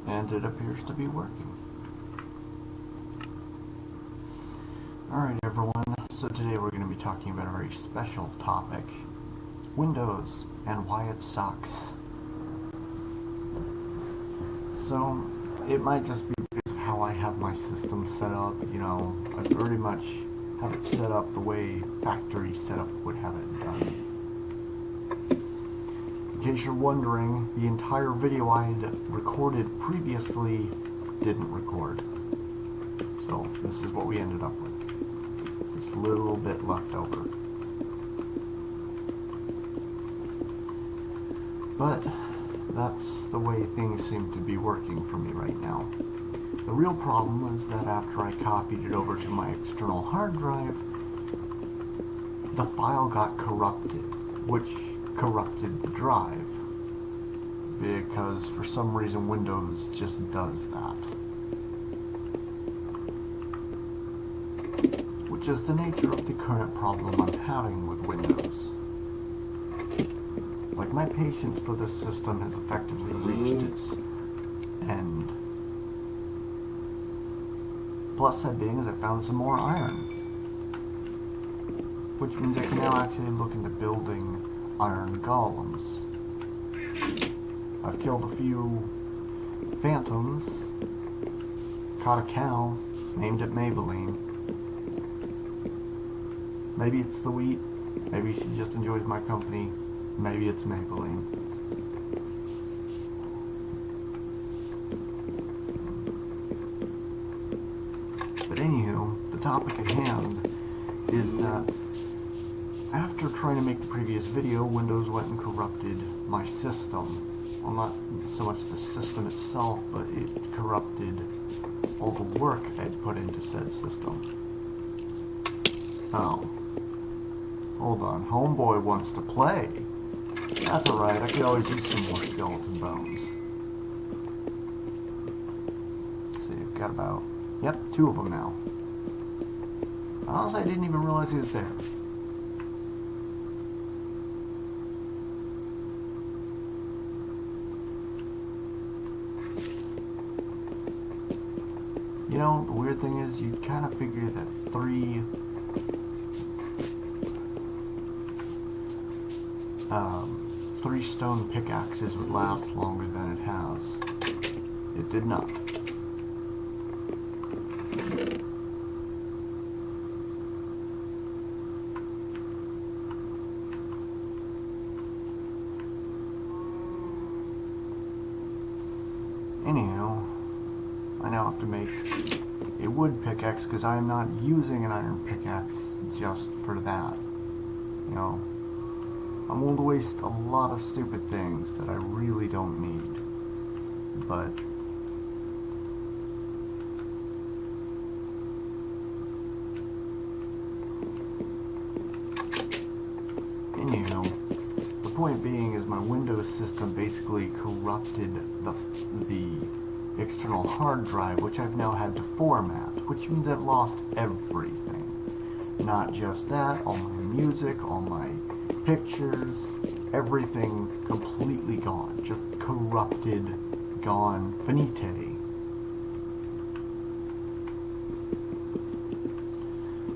And it appears to be working. Alright everyone, so today we're going to be talking about a very special topic, Windows and why it sucks. So, it might just be because of how I have my system set up, I pretty much have it set up the way factory setup would have it done. In case you're wondering, the entire video I had recorded previously didn't record. So, this is what we ended up with. This little bit left over. But that's the way things seem to be working for me right now. The real problem is that after I copied it over to my external hard drive, the file got corrupted, which corrupted the drive, because for some reason Windows just does that. Which is the nature of the current problem I'm having with Windows. Like, my patience for this system has effectively reached its end. Plus side being is I found some more iron. Which means I can now actually look into building iron golems. I've killed a few phantoms, caught a cow, named it Maybelline. Maybe it's the wheat, maybe she just enjoys my company, maybe it's Maybelline. But anywho, the topic at hand is that after trying to make the previous video, Windows went and corrupted my system. Well, not so much the system itself, but it corrupted all the work I'd put into said system. Oh. Hold on, homeboy wants to play. That's alright, I could always use some more skeleton bones. Let's see, I've got about, 2 of them now. Honestly, I didn't even realize he was there. The weird thing is, you'd kind of figure that 3 stone pickaxes would last longer than it has. It did not. Anyhow, I now have to make a wood pickaxe because I am not using an iron pickaxe just for that. I'm willing to waste a lot of stupid things that I really don't need. But anyhow, the point being is my Windows system basically corrupted the external hard drive, which I've now had to format, which means I've lost everything. Not just that, all my music, all my pictures, everything completely gone. Just corrupted, gone, finite.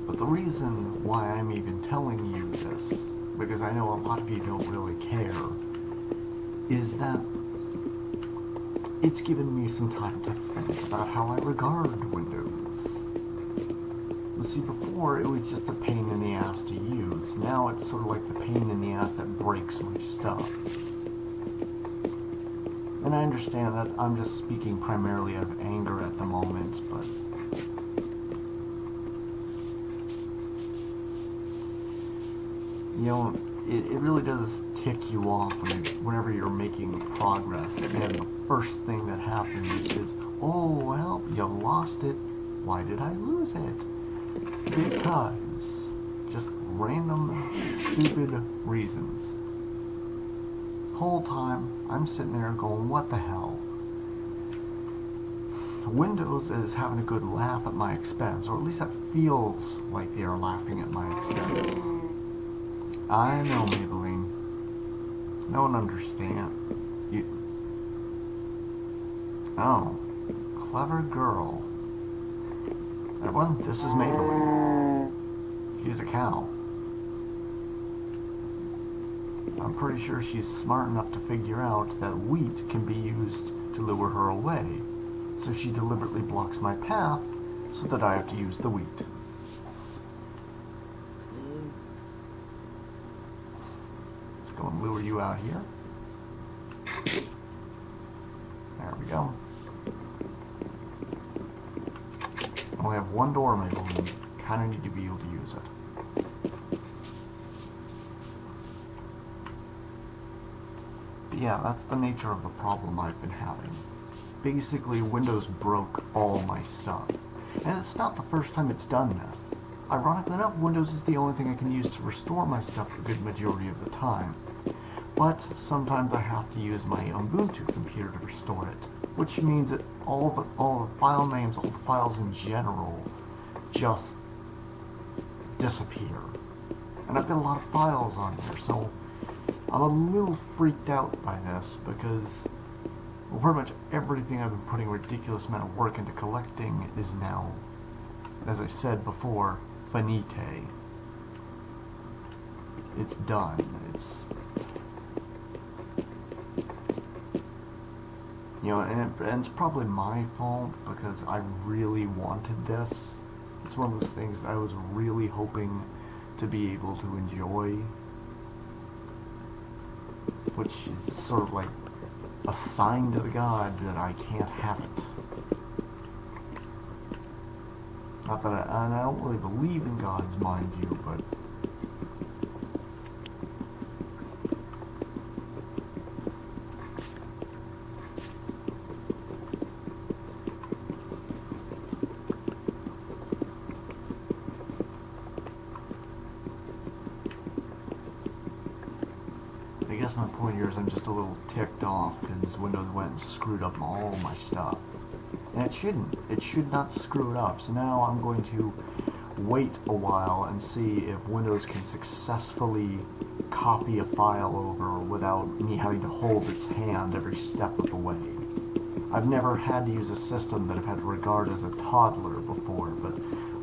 But the reason why I'm even telling you this, because I know a lot of you don't really care, is that it's given me some time to think about how I regard Windows. See, before it was just a pain in the ass to use. Now it's sort of like the pain in the ass that breaks my stuff. And I understand that I'm just speaking primarily out of anger at the moment, but it really does tick you off whenever you're making progress. And the first thing that happens is, oh, well, you lost it. Why did I lose it? Because just random, stupid reasons. Whole time, I'm sitting there going, what the hell? Windows is having a good laugh at my expense, or at least it feels like they are laughing at my expense. I know, Maybelline. No one understands. Oh, clever girl. Well, this is Maybelline. She's a cow. I'm pretty sure she's smart enough to figure out that wheat can be used to lure her away. So she deliberately blocks my path so that I have to use the wheat. Let's go and lure you out here. There we go. I only have one door, Maybelline. Kinda need to be able to use it. But yeah, that's the nature of the problem I've been having. Basically, Windows broke all my stuff. And it's not the first time it's done this. Ironically enough, Windows is the only thing I can use to restore my stuff a good majority of the time. But sometimes I have to use my Ubuntu computer to restore it, which means that all the file names, all the files in general, just disappear. And I've got a lot of files on here, so I'm a little freaked out by this because pretty much everything I've been putting a ridiculous amount of work into collecting is now, as I said before, finite. It's done. And it's probably my fault because I really wanted this. It's one of those things that I was really hoping to be able to enjoy, which is sort of like a sign to the gods that I can't have it. Not that I don't really believe in gods, mind you, but I guess my point here is I'm just a little ticked off because Windows went and screwed up all my stuff. And it shouldn't. It should not screw it up. So now I'm going to wait a while and see if Windows can successfully copy a file over without me having to hold its hand every step of the way. I've never had to use a system that I've had to regard as a toddler before, but,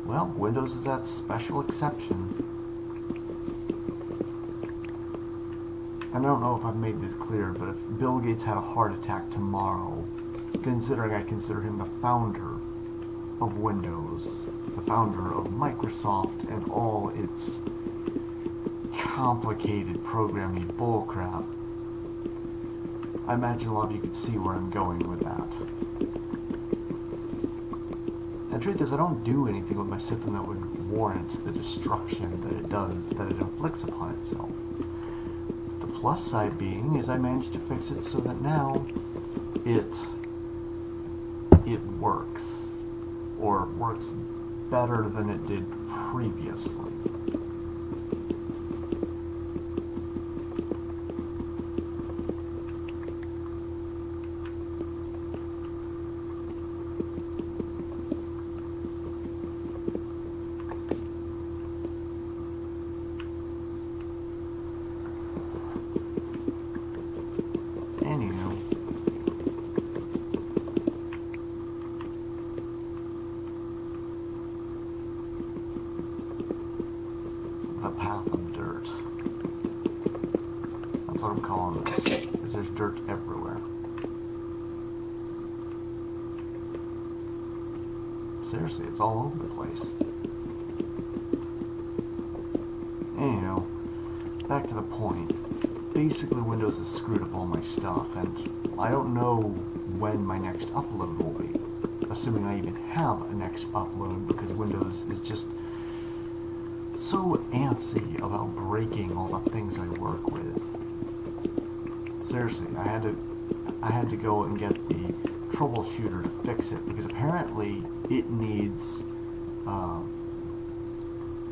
well, Windows is that special exception. I don't know if I've made this clear, but if Bill Gates had a heart attack tomorrow, considering I consider him the founder of Windows, the founder of Microsoft and all its complicated programming bullcrap, I imagine a lot of you could see where I'm going with that. And the truth is, I don't do anything with my system that would warrant the destruction that it inflicts upon itself. Plus side being is I managed to fix it so that now it works, or works better than it did previously. The path of dirt. That's what I'm calling this, because there's dirt everywhere. Seriously, it's all over the place. Anyhow, back to the point. Basically, Windows has screwed up all my stuff, and I don't know when my next upload will be. Assuming I even have a next upload, because Windows is just so antsy about breaking all the things I work with. Seriously, I had to go and get the troubleshooter to fix it because apparently it needs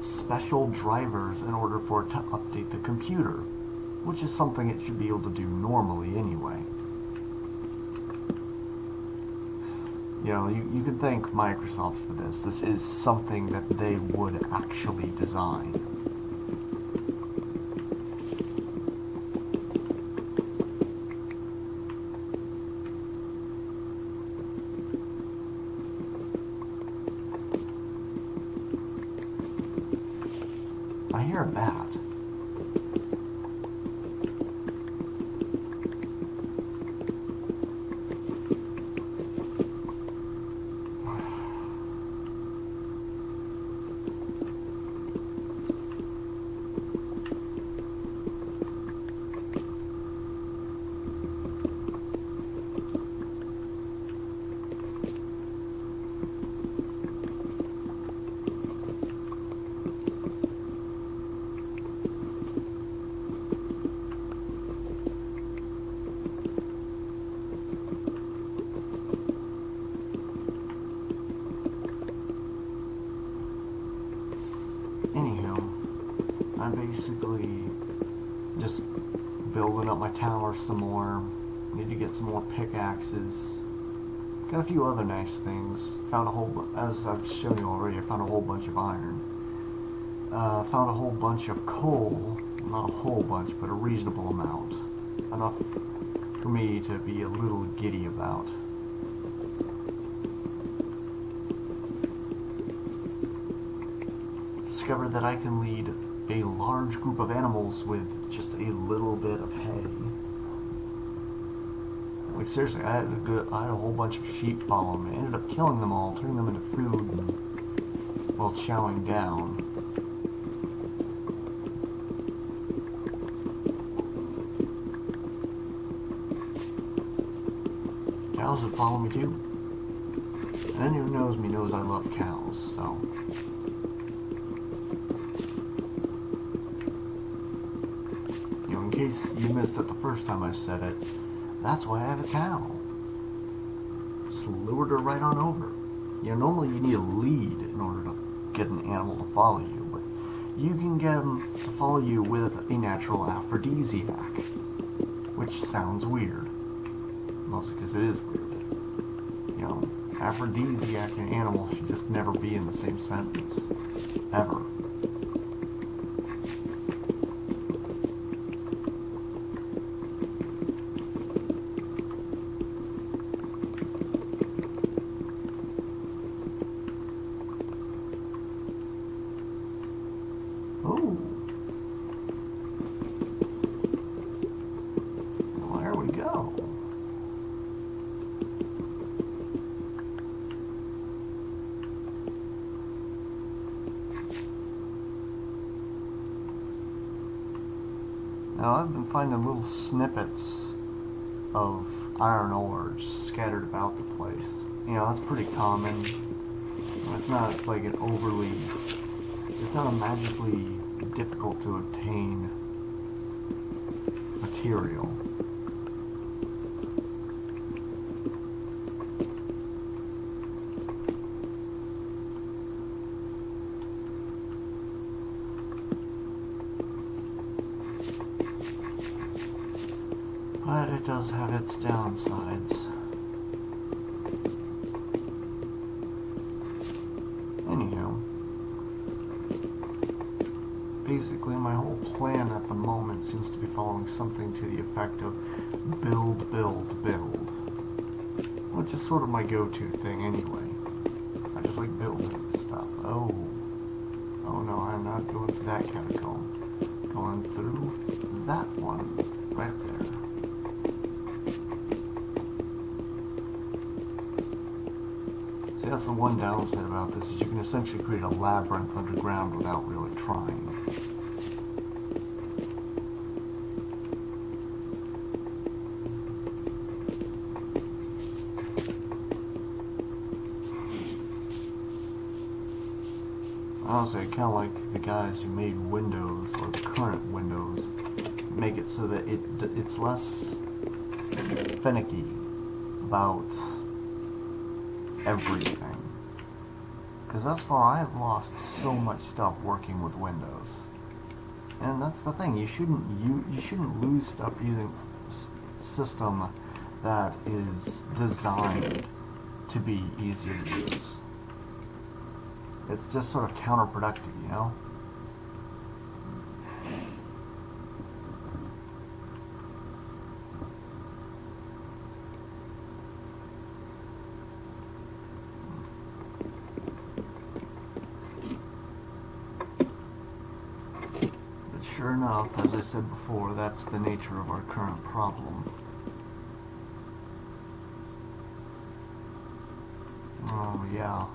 special drivers in order for it to update the computer, which is something it should be able to do normally anyway. You know, you could thank Microsoft for this. This is something that they would actually design. hear a bat. Anywho, I'm basically just building up my tower some more. Need to get some more pickaxes. Got a few other nice things. Found a whole, as I've shown you already, I found a whole bunch of iron. Found a whole bunch of coal. Not a whole bunch, but a reasonable amount. Enough for me to be a little giddy about. Discovered that I can lead a large group of animals with just a little bit of hay. Like seriously, I had a whole bunch of sheep follow me. I ended up killing them all, turning them into food, and, well, chowing down. Cows would follow me too. And anyone who knows me knows I love cows, so. In case you missed it the first time I said it, that's why I have a cow. Just lured her right on over. You know, normally you need a lead in order to get an animal to follow you, but you can get them to follow you with a natural aphrodisiac, which sounds weird. Mostly because it is weird. You know, aphrodisiac and animal should just never be in the same sentence. Ever. Now I've been finding little snippets of iron ore just scattered about the place. You know, that's pretty common. It's not like it's not a magically difficult to obtain material. But it does have its downsides. Anywho, basically my whole plan at the moment seems to be following something to the effect of build, build, build. Which is sort of my go-to thing anyway. I just like building stuff. Oh no, I'm not going through that catacomb. Going through that one right there. That's the one downside about this, is you can essentially create a labyrinth underground without really trying. Honestly, I kind of like the guys who made Windows, or the current Windows, make it so that it's less finicky about everything. Because thus far I have lost so much stuff working with Windows. And that's the thing, you shouldn't lose stuff using a system that is designed to be easier to use. It's just sort of counterproductive, you know? sure enough, as I said before, that's the nature of our current problem. Oh yeah.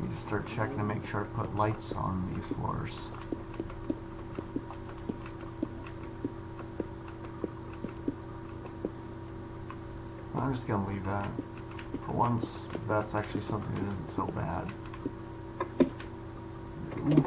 Need to start checking to make sure I put lights on these floors. I'm just gonna leave that. For once, that's actually something that isn't so bad. Ooh.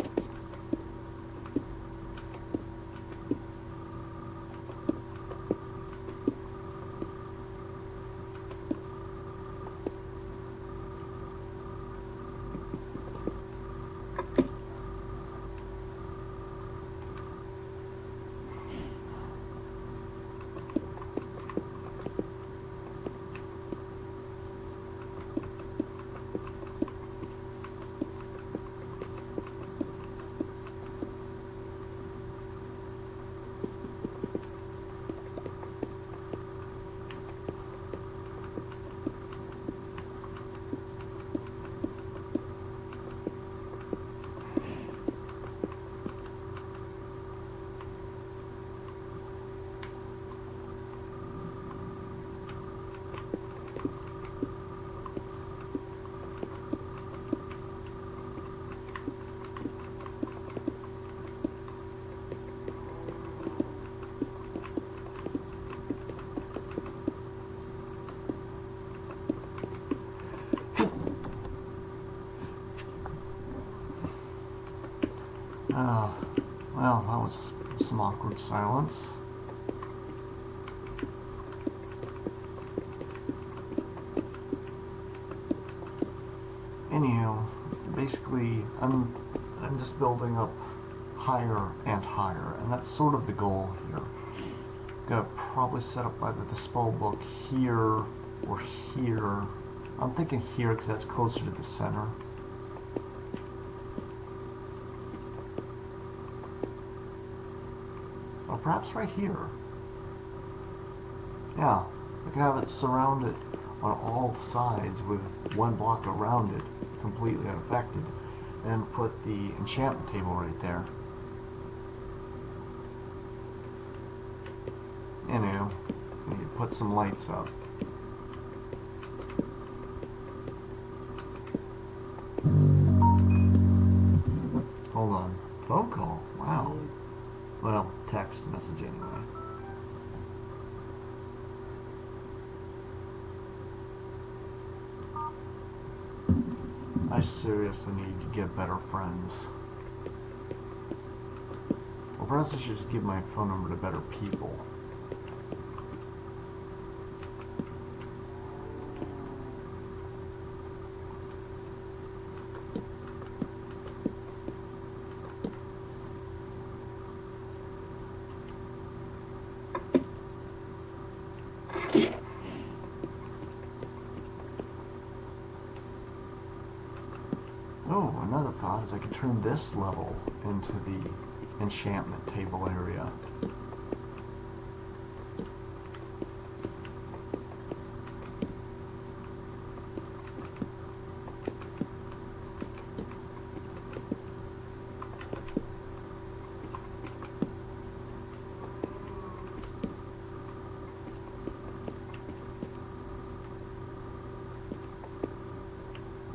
Well, that was some awkward silence. Anywho, basically, I'm just building up higher and higher, and that's sort of the goal here. Gonna probably set up either the spell book here or here. I'm thinking here because that's closer to the center. Or perhaps right here. Yeah, I can have it surrounded on all sides with one block around it, completely unaffected, and put the enchantment table right there. Anyway, need to put some lights up. Hold on. Phone call? Wow. Well, text message anyway. I seriously need to get better friends. Or perhaps I should just give my phone number to better people. Oh, another thought is I could turn this level into the enchantment table area.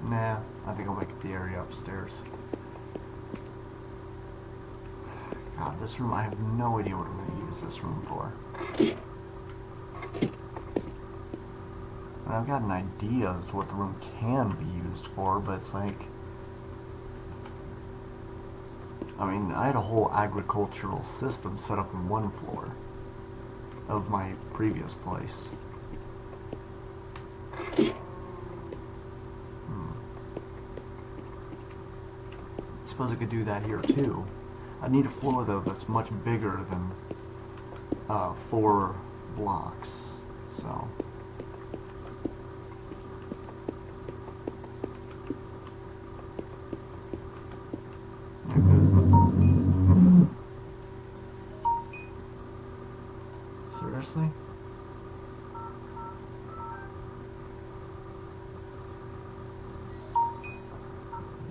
Nah, I think I'll make it the area upstairs. God, this room, I have no idea what I'm going to use this room for. And I've got an idea as to what the room can be used for, but it's like... I mean, I had a whole agricultural system set up in one floor of my previous place. I suppose I could do that here too. I need a floor though that's much bigger than 4 blocks, so. Seriously?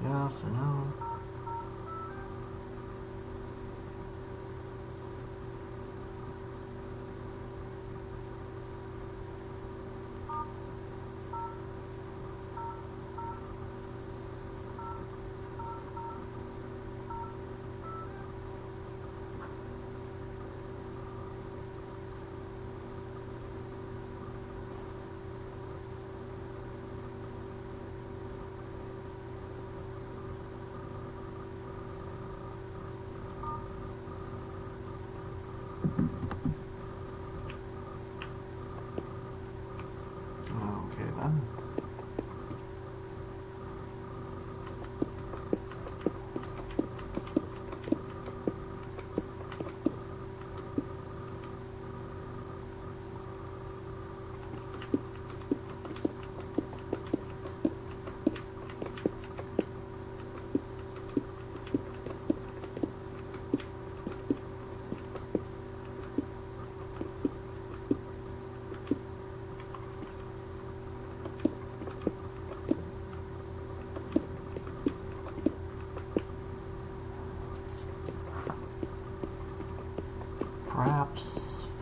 Yes or no?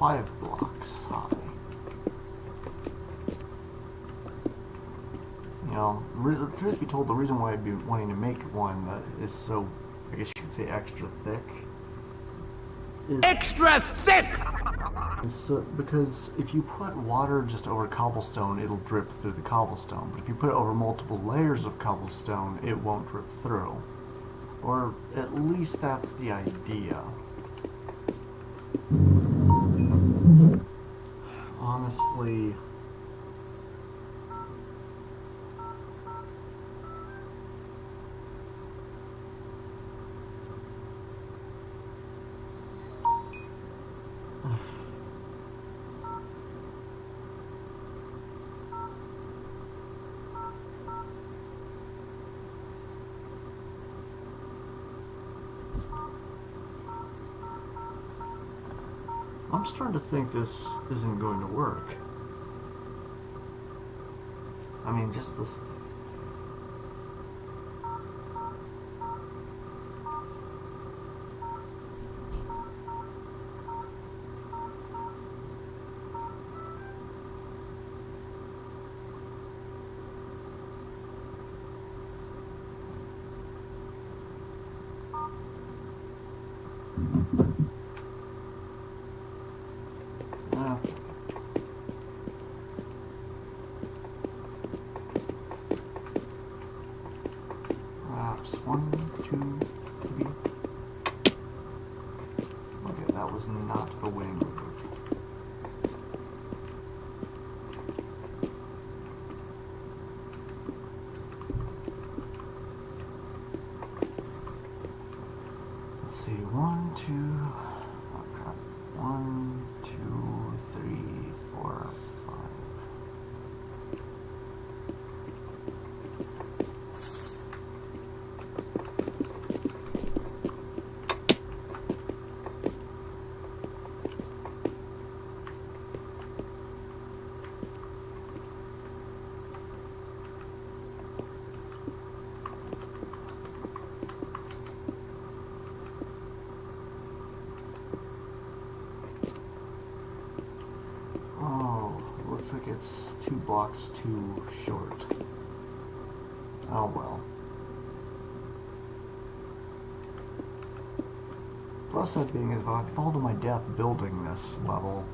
5 blocks high. You know, truth be told, the reason why I'd be wanting to make one that is so, I guess you could say, extra thick. Extra thick! Because if you put water just over cobblestone, it'll drip through the cobblestone. But if you put it over multiple layers of cobblestone, it won't drip through. Or at least that's the idea. Honestly, I'm starting to think this isn't going to work. I mean, just this. Perhaps 1, 2, 3. Okay, that was not a wing. Let's see, 1, 2, oh crap, 1, 2, 3, 4, 5. Looks like it's 2 blocks too short. Oh well. Plus that being is if I fall to my death building this level,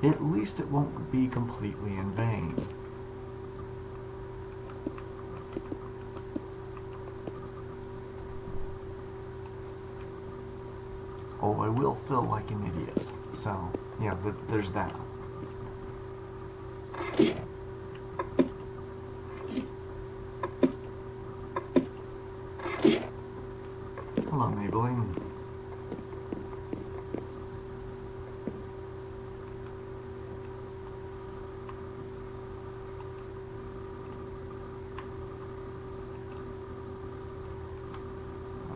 at least it won't be completely in vain. Oh, I will feel like an idiot. So, yeah, there's that. Hello, Maybelline.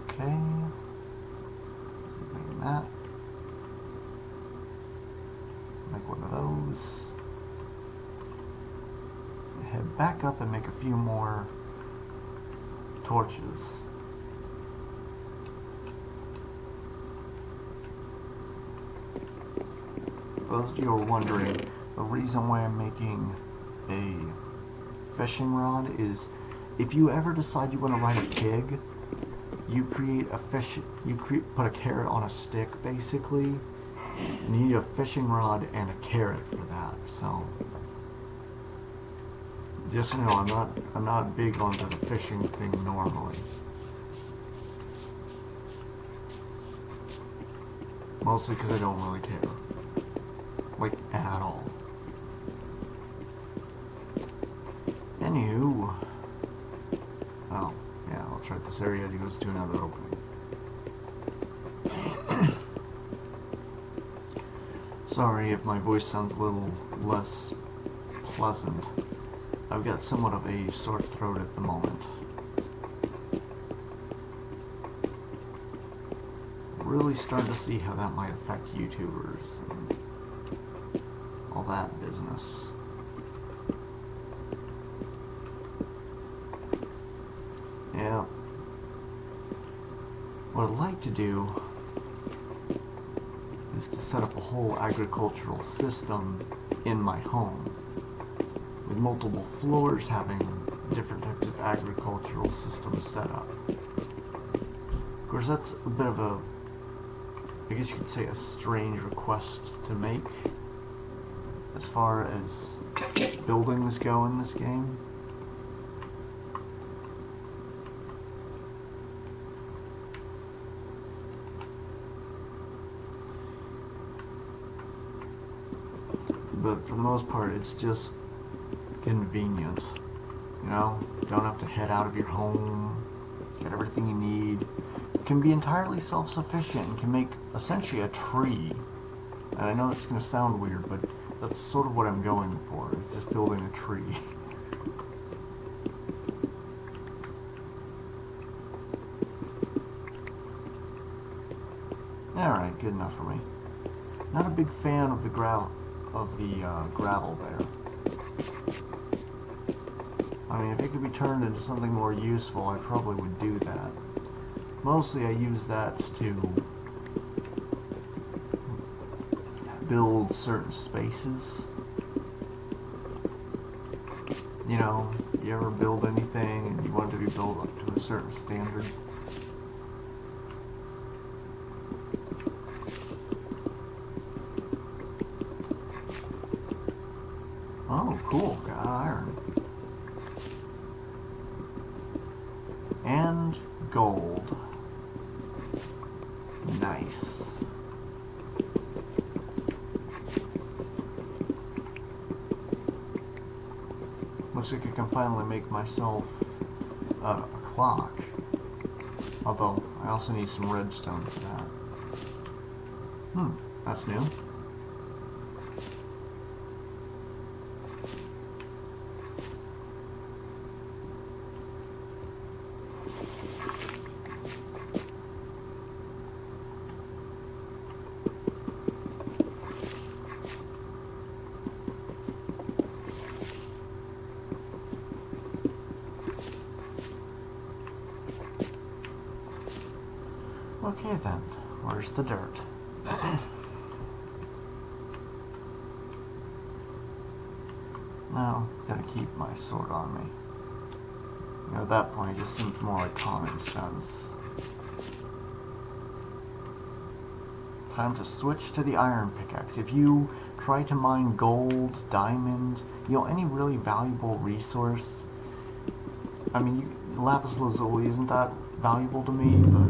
Okay. Make that. Make one of those. Head back up and make a few more torches. For those of you who are wondering, the reason why I'm making a fishing rod is if you ever decide you want to ride a pig, you create a fish, put a carrot on a stick basically, and you need a fishing rod and a carrot for that. So just so you know, I'm not big onto the fishing thing normally. Mostly because I don't really care. Like, at all. Anywho. Oh, yeah, I'll try this area as it goes to another opening. Sorry if my voice sounds a little less pleasant. I've got somewhat of a sore throat at the moment. Really starting to see how that might affect YouTubers and all that business. Yeah. What I'd like to do is to set up a whole agricultural system in my home, with multiple floors having different types of agricultural systems set up. Of course, that's a bit of a, I guess you could say, a strange request to make as far as buildings go in this game. But for the most part, it's just convenient. You know, you don't have to head out of your home, get everything you need. You can be entirely self-sufficient and can make essentially a tree. And I know it's going to sound weird, but that's sort of what I'm going for. It's just building a tree. Alright, good enough for me. Not a big fan of the gravel there. I mean, if it could be turned into something more useful, I probably would do that. Mostly I use that to build certain spaces. You know, you ever build anything and you want it to be built up to a certain standard? Oh, cool. Got iron. And gold. Nice. Looks like I can finally make myself a clock. Although, I also need some redstone for that. That's new. Okay then, where's the dirt? No, gotta keep my sword on me. You know, at that point it just seems more like common sense. Time to switch to the iron pickaxe. If you try to mine gold, diamond, you know, any really valuable resource, I mean, lapis lazuli isn't that valuable to me, but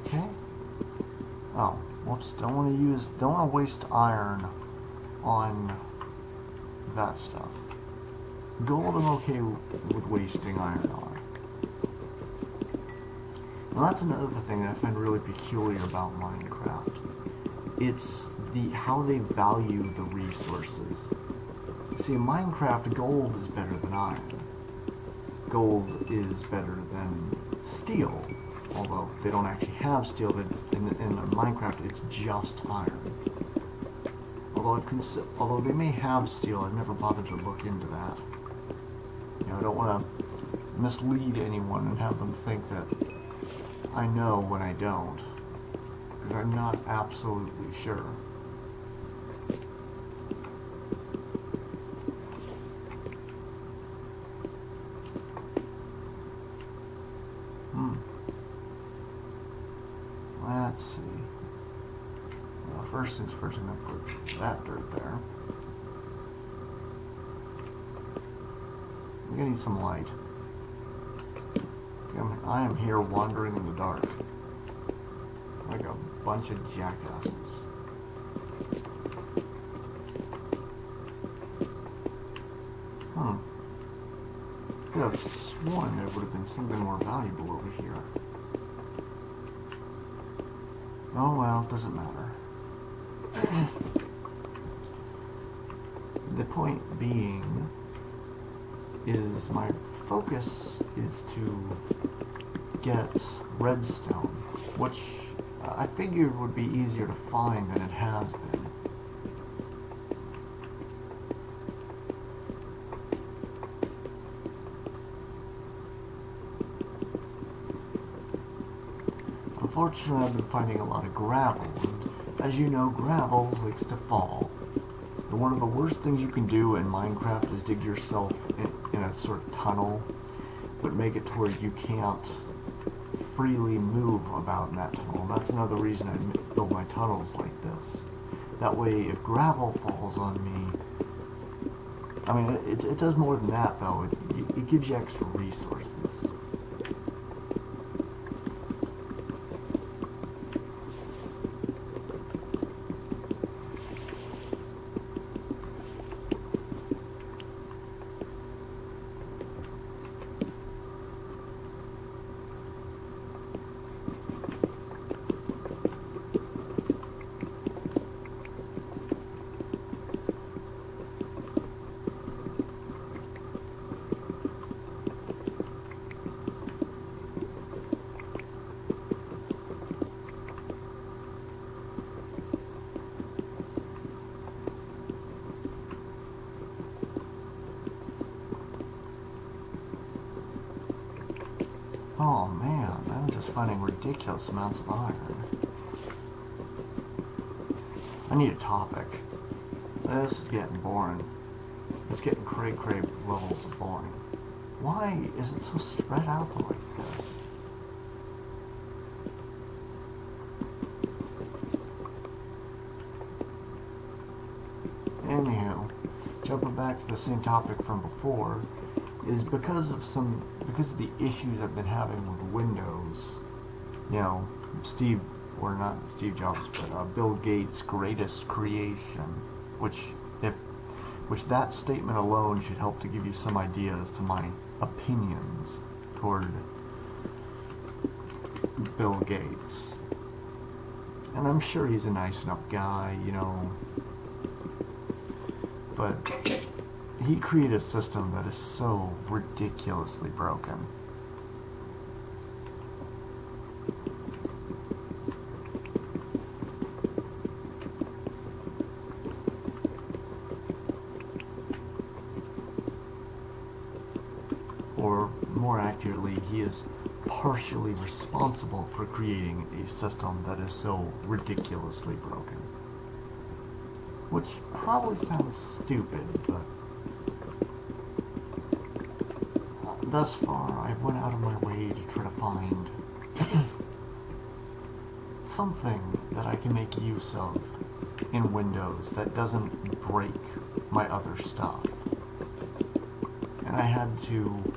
okay. Oh, whoops, don't want to waste iron on that stuff. Gold I'm okay with wasting iron on. Now that's another thing that I find really peculiar about Minecraft. It's how they value the resources. See, in Minecraft, gold is better than iron. Gold is better than steel. Although they don't actually have steel, in Minecraft it's just iron. Although they may have steel, I've never bothered to look into that. You know, I don't want to mislead anyone and have them think that I know when I don't, because I'm not absolutely sure. Let's see. Well, first things first, I'm going to put that dirt there. I'm going to need some light. I am here wandering in the dark. Like a bunch of jackasses. have sworn there would have been something more valuable over here. Oh well, it doesn't matter. The point being is my focus is to get redstone, which I figured would be easier to find than it has been. Unfortunately, I've been finding a lot of gravel, and as you know, gravel likes to fall. And one of the worst things you can do in Minecraft is dig yourself in a sort of tunnel, but make it to where you can't freely move about in that tunnel. And that's another reason I build my tunnels like this. That way, if gravel falls on me, I mean, it does more than that, though. It gives you extra resources. Oh man, I'm just finding ridiculous amounts of iron. I need a topic. This is getting boring. It's getting cray levels of boring. Why is it so spread out like this? Anywho, jumping back to the same topic from before, is because of the issues I've been having with Windows. You know, not Steve Jobs, but Bill Gates' greatest creation, which that statement alone should help to give you some ideas to my opinions toward Bill Gates. And I'm sure he's a nice enough guy, you know, but he created a system that is so ridiculously broken. Or more accurately, he is partially responsible for creating a system that is so ridiculously broken. Which probably sounds stupid, but thus far, I've went out of my way to try to find something that I can make use of in Windows that doesn't break my other stuff. And I had to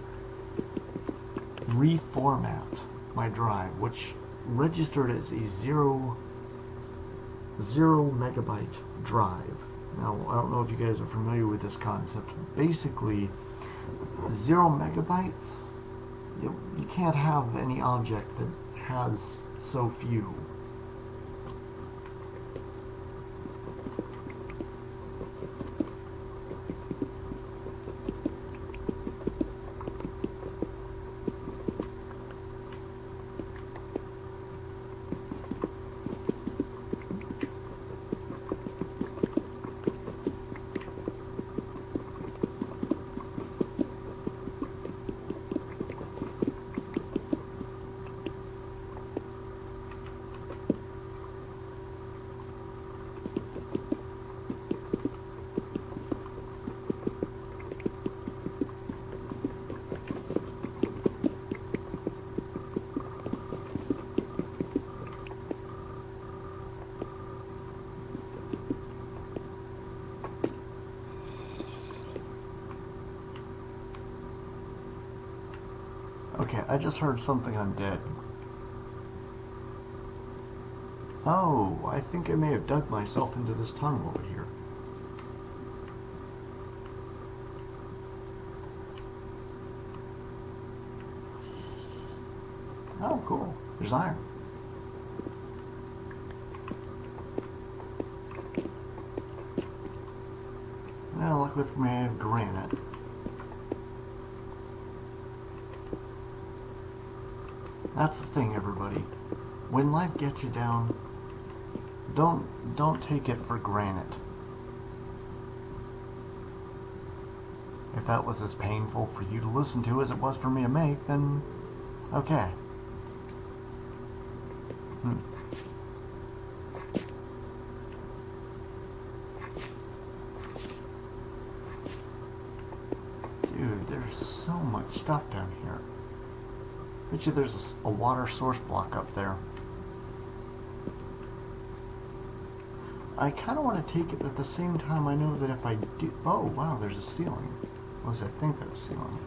reformat my drive, which registered as a zero megabyte drive. Now, I don't know if you guys are familiar with this concept. Basically, 0 megabytes, you can't have any object that has so few. Okay, I just heard something I'm dead. Oh, I think I may have dug myself into this tunnel over here. There's iron. Now, luckily for me, I have granite. That's the thing, everybody. When life gets you down, don't take it for granted. If that was as painful for you to listen to as it was for me to make, then okay. Dude, there's so much stuff down here. Bet you there's a water source block up there. I kind of want to take it, but at the same time I know that if I do... Oh, wow, there's a ceiling. What was I think that was a ceiling?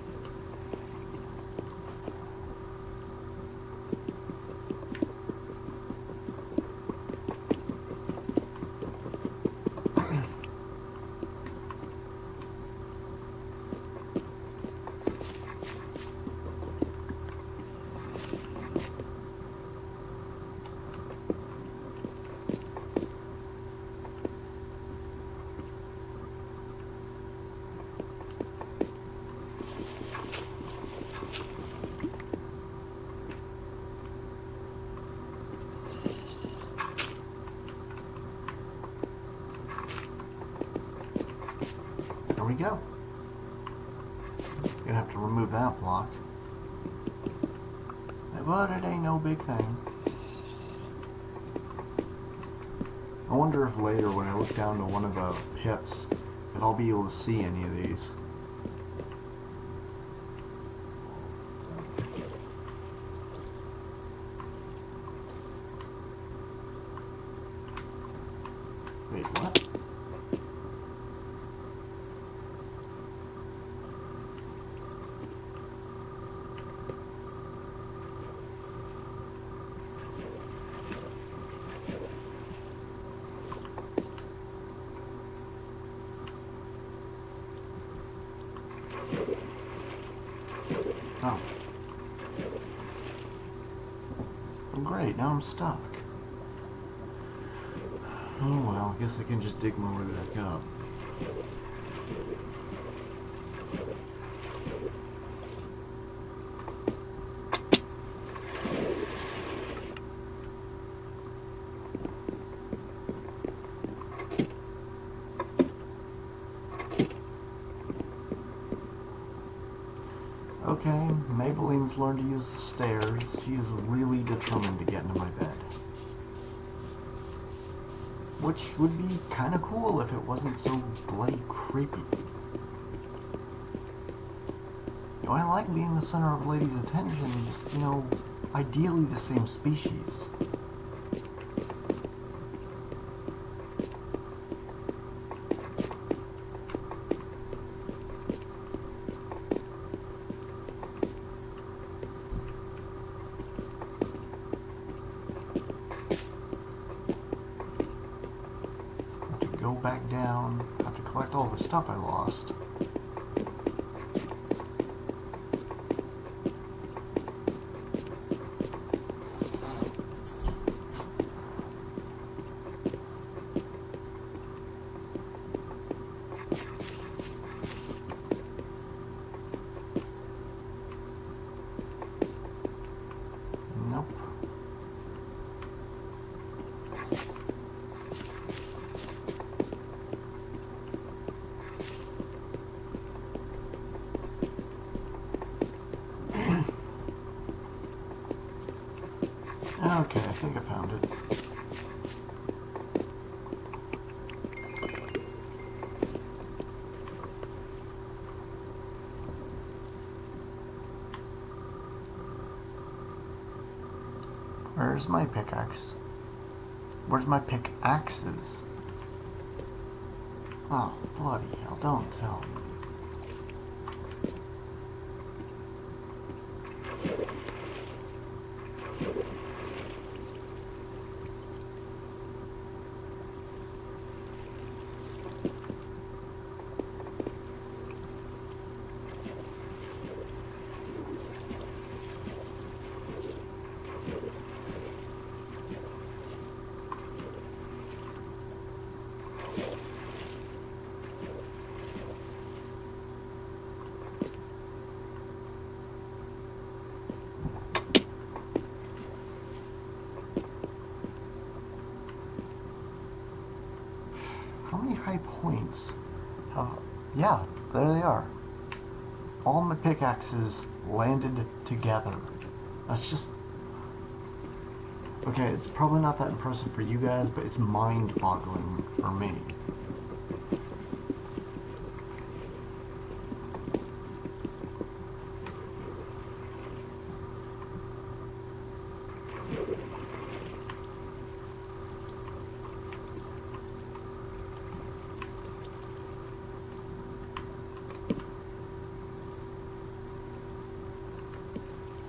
There we go. Gonna have to remove that block. But it ain't no big thing. I wonder if later when I look down to one of the pits, if I'll be able to see any of these. Wait, what? Oh. Well, great, now I'm stuck. Oh well, I guess I can just dig my way back up. Okay, Maybelline's learned to use the stairs. She is really determined to get into my bed. Which would be kind of cool if it wasn't so bloody creepy. You know, I like being the center of a lady's attention, just, you know, ideally the same species. Go back down, have to collect all the stuff I lost. Nope. Okay, I think I found it. Where's my pickaxe? Where's my pickaxes? Oh, bloody hell, don't tell me. How many high points have... Yeah, there they are. All my pickaxes landed together. That's just... Okay, it's probably not that impressive for you guys, but it's mind-boggling for me.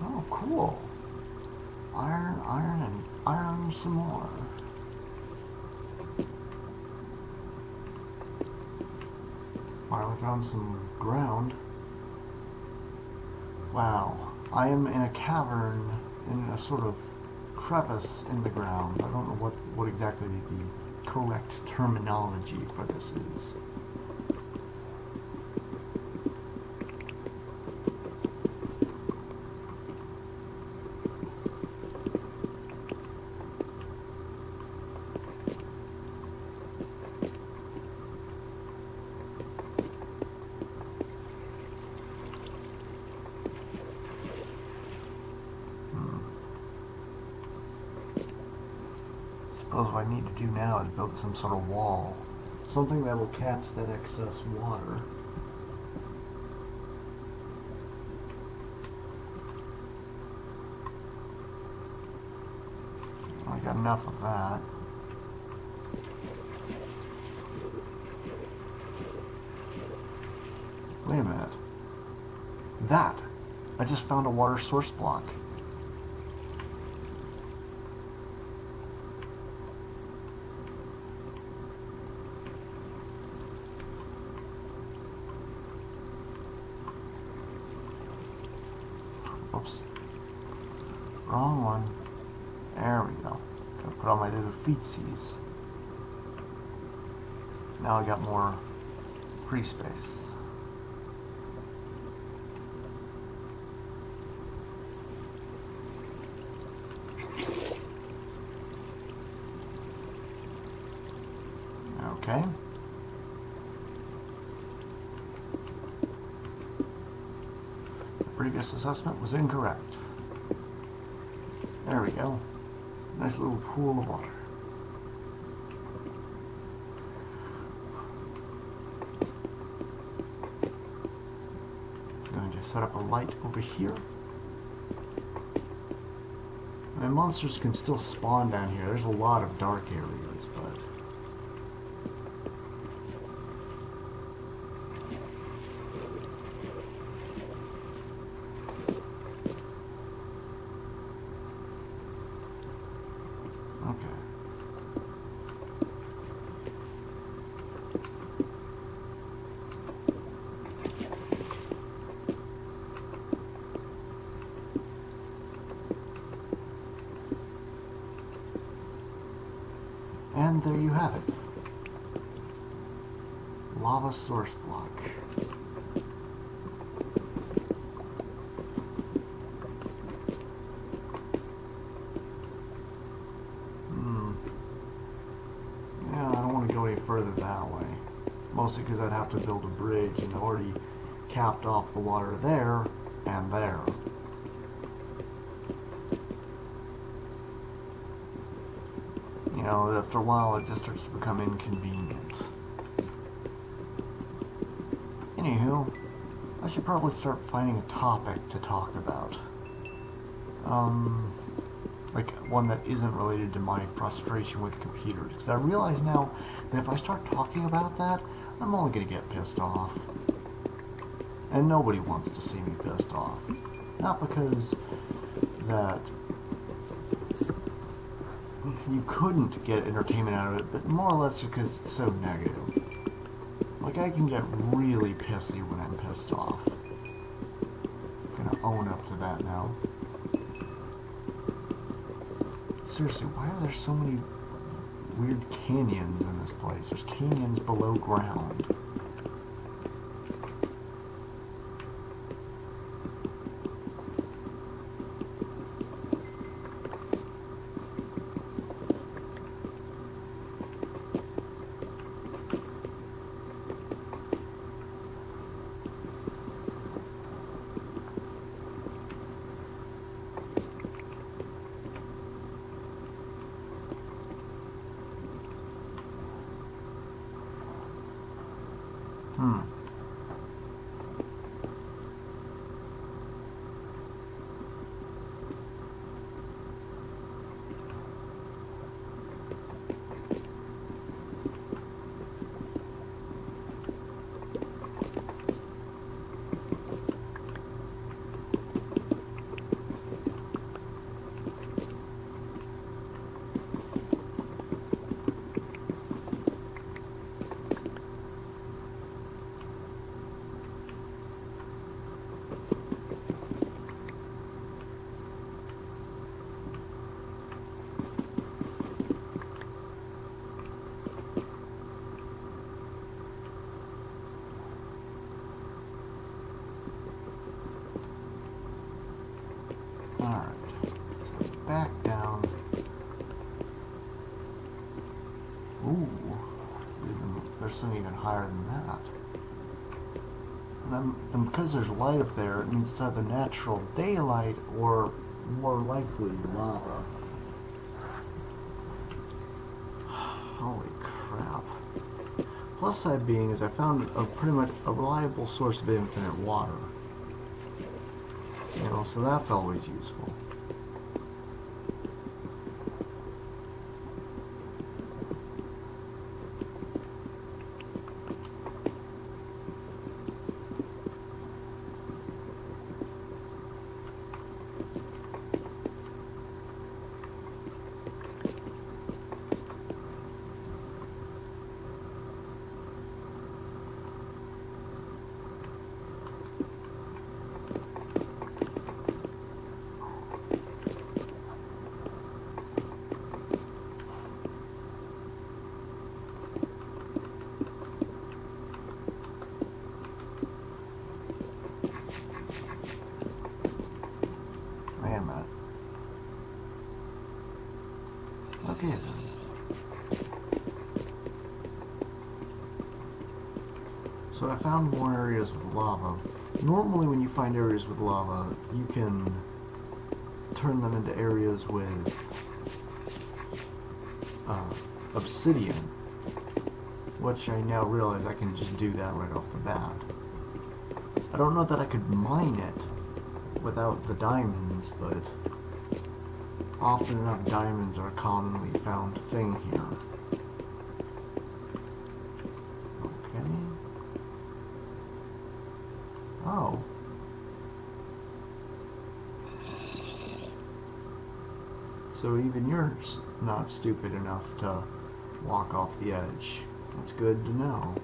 Oh, cool. Iron, iron, and iron some more. Finally found some ground. Wow. I am in a cavern, in a sort of crevice in the ground. I don't know what exactly the correct terminology for this is. Suppose what I need to do now is build some sort of wall. Something that will catch that excess water. I got enough of that. Wait a minute. That! I just found a water source block. Oops. Wrong one. There we go. Gotta put on my little feetsies. Now I got more free space. Okay. Previous assessment was incorrect. There we go. Nice little pool of water. I'm going to set up a light over here. And monsters can still spawn down here. There's a lot of dark areas, but... And there you have it. Lava source block. Yeah, I don't want to go any further that way. Mostly because I'd have to build a bridge and I've already capped off the water there and there. You know, after a while it just starts to become inconvenient. Anywho, I should probably start finding a topic to talk about. Like one that isn't related to my frustration with computers. Because I realize now that if I start talking about that, I'm only going to get pissed off. And nobody wants to see me pissed off. Not because that you couldn't get entertainment out of it, but more or less because it's so negative. Like, I can get really pissy when I'm pissed off. I'm gonna own up to that now. Seriously, why are there so many weird canyons in this place? There's canyons below ground. Hmm. Alright, so back down. Ooh, there's something even higher than that. And because there's light up there, it means it's either natural daylight or more likely lava. Holy crap. Plus side being is I found pretty much a reliable source of infinite water. You know, so that's always useful. Wait a minute. Okay then. So I found more areas with lava. Normally when you find areas with lava, you can turn them into areas with obsidian, which I now realize I can just do that right off the bat. I don't know that I could mine it without the diamonds, but often enough diamonds are a commonly found thing here. Okay. Oh. So even you're not stupid enough to walk off the edge. That's good to know.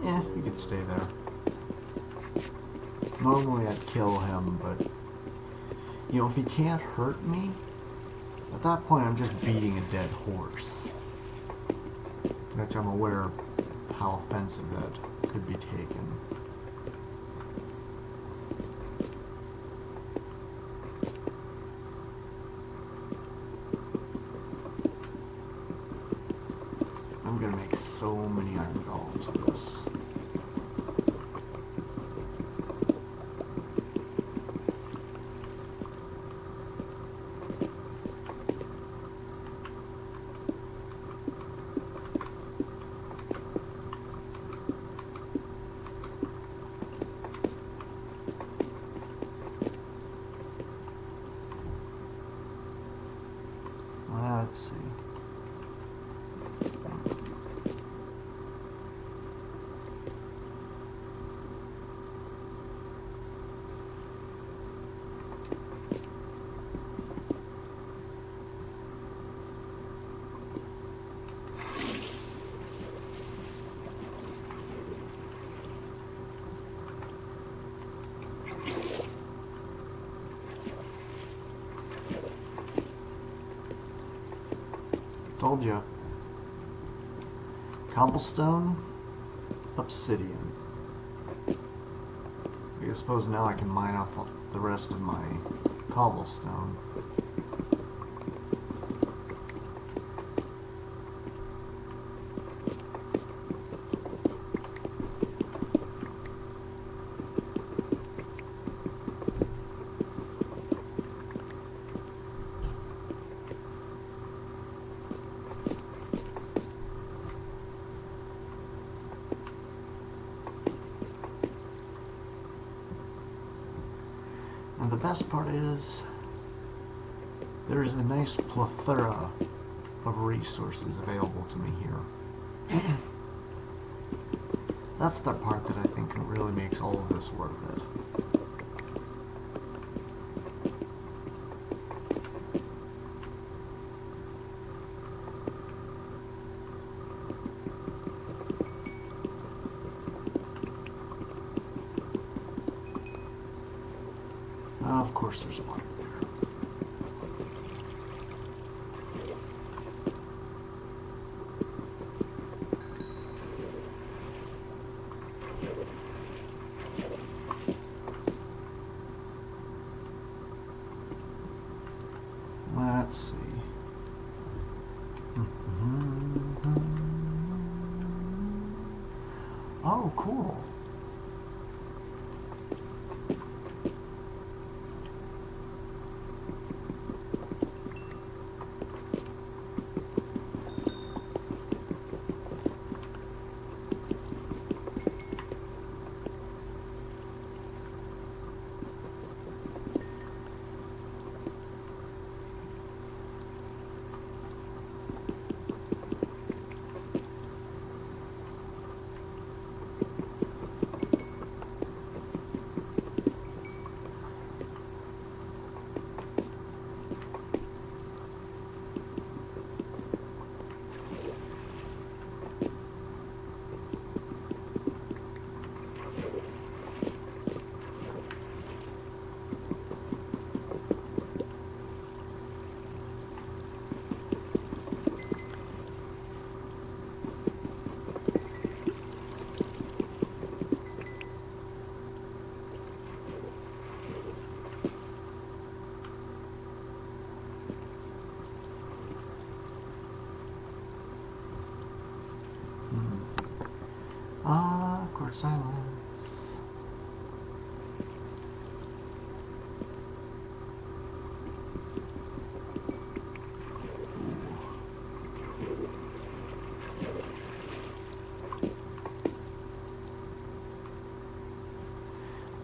Yeah, you could stay there. Normally I'd kill him, but you know, if he can't hurt me, at that point I'm just beating a dead horse. Which I'm aware of how offensive that could be taken. I'm gonna make so many iron golems of this. Let's see. Told you. Cobblestone, obsidian. I suppose now I can mine off the rest of my cobblestone. And the best part is, there is a nice plethora of resources available to me here. That's the part that I think really makes all of this worth it. Of course there's water there. Let's see. Oh, cool. Awkward silence.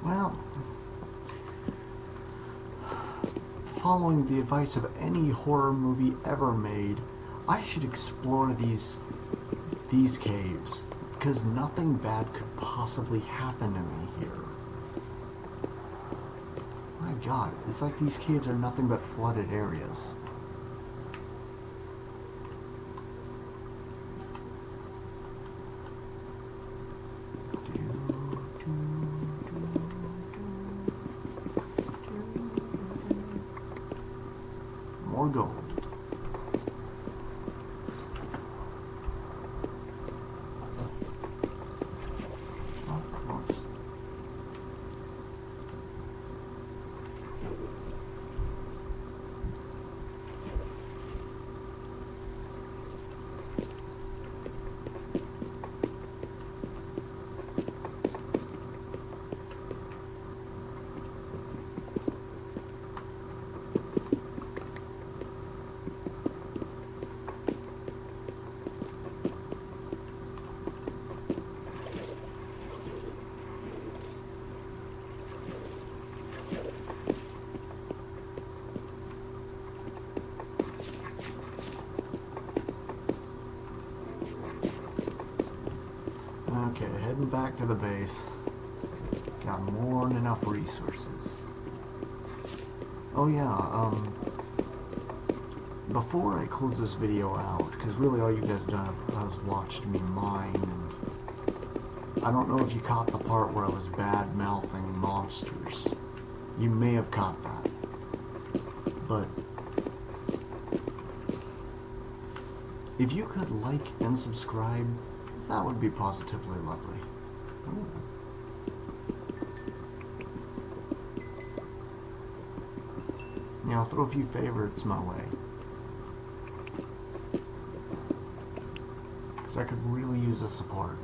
Well, following the advice of any horror movie ever made, I should explore these caves, because nothing bad could possibly happen to me here. My god, it's like these caves are nothing but flooded areas. More gold. Okay, heading back to the base. Got more than enough resources. Oh yeah, before I close this video out, because really all you guys done was watched me mine, and I don't know if you caught the part where I was bad-mouthing monsters. You may have caught that. But if you could like and subscribe, that would be positively lovely. Ooh. you know, throw a few favorites my way. Because I could really use the support.